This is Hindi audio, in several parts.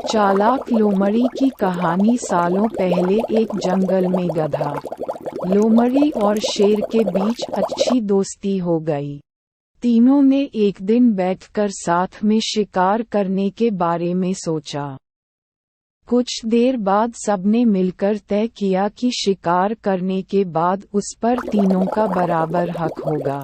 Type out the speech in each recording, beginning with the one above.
चालाक लोमड़ी की कहानी। सालों पहले एक जंगल में गधा, लोमड़ी और शेर के बीच अच्छी दोस्ती हो गई। तीनों ने एक दिन बैठकर साथ में शिकार करने के बारे में सोचा। कुछ देर बाद सबने मिलकर तय किया कि शिकार करने के बाद उस पर तीनों का बराबर हक होगा।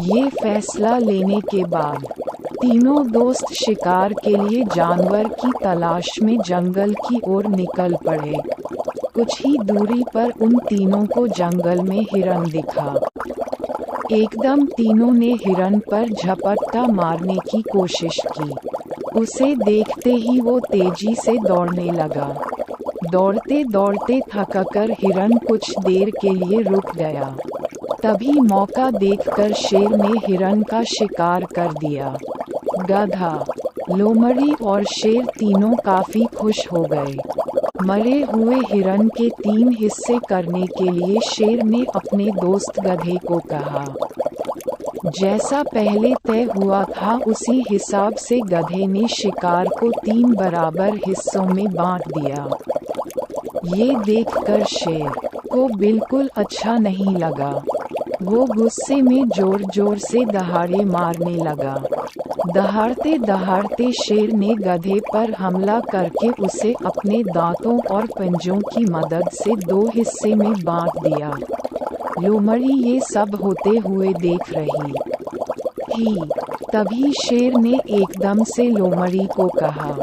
ये फैसला लेने के बाद तीनों दोस्त शिकार के लिए जानवर की तलाश में जंगल की ओर निकल पड़े। कुछ ही दूरी पर उन तीनों को जंगल में हिरन दिखा। एकदम तीनों ने हिरन पर झपट्टा मारने की कोशिश की। उसे देखते ही वो तेजी से दौड़ने लगा। दौड़ते दौड़ते थककर हिरन कुछ देर के लिए रुक गया। तभी मौका देखकर शेर ने हिरन का शिकार कर दिया। गधा, लोमड़ी और शेर तीनों काफी खुश हो गए। मरे हुए हिरन के 3 हिस्से करने के लिए शेर ने अपने दोस्त गधे को कहा। जैसा पहले तय हुआ था उसी हिसाब से गधे ने शिकार को 3 बराबर हिस्सों में बांट दिया। ये देखकर शेर को बिल्कुल अच्छा नहीं लगा। वो गुस्से में जोर जोर से दहाड़े मारने लगा। दहाड़ते दहाड़ते शेर ने गधे पर हमला करके उसे अपने दांतों और पंजों की मदद से 2 हिस्से में बांट दिया। लोमड़ी ये सब होते हुए देख रही थी। तभी शेर ने एकदम से लोमड़ी को कहा,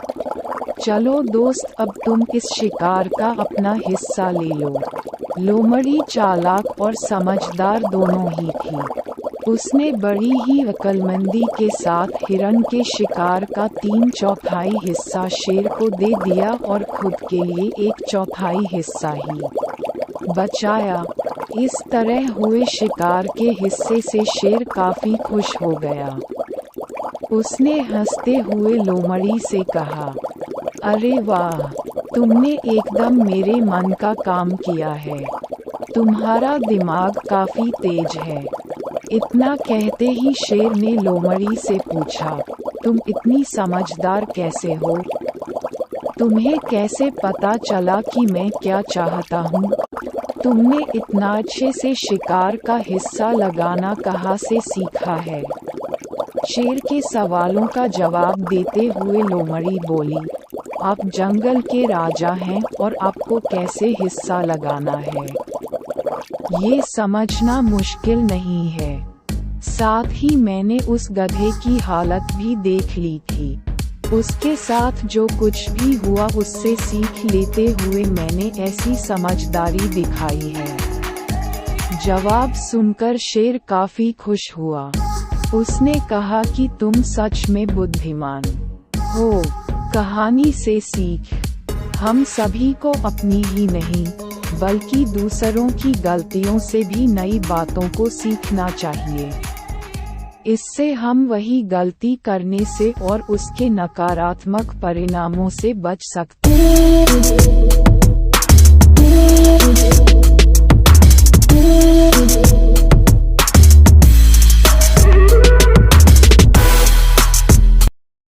चलो दोस्त, अब तुम इस शिकार का अपना हिस्सा ले लो। लोमड़ी चालाक और समझदार दोनों ही थी। उसने बड़ी ही अक्लमंदी के साथ हिरन के शिकार का 3/4 हिस्सा शेर को दे दिया और खुद के लिए 1/4 हिस्सा ही बचाया। इस तरह हुए शिकार के हिस्से से शेर काफी खुश हो गया। उसने हंसते हुए लोमड़ी से कहा, अरे वाह, तुमने एकदम मेरे मन का काम किया है। तुम्हारा दिमाग काफी तेज है। इतना कहते ही शेर ने लोमड़ी से पूछा, तुम इतनी समझदार कैसे हो? तुम्हें कैसे पता चला कि मैं क्या चाहता हूँ? तुमने इतना अच्छे से शिकार का हिस्सा लगाना कहाँ से सीखा है? शेर के सवालों का जवाब देते हुए लोमड़ी बोली, आप जंगल के राजा हैं और आपको कैसे हिस्सा लगाना है, ये समझना मुश्किल नहीं है। साथ ही मैंने उस गधे की हालत भी देख ली थी। उसके साथ जो कुछ भी हुआ उससे सीख लेते हुए मैंने ऐसी समझदारी दिखाई है। जवाब सुनकर शेर काफी खुश हुआ। उसने कहा कि तुम सच में बुद्धिमान हो। कहानी से सीख, हम सभी को अपनी ही नहीं बल्कि दूसरों की गलतियों से भी नई बातों को सीखना चाहिए। इससे हम वही गलती करने से और उसके नकारात्मक परिणामों से बच सकते हैं।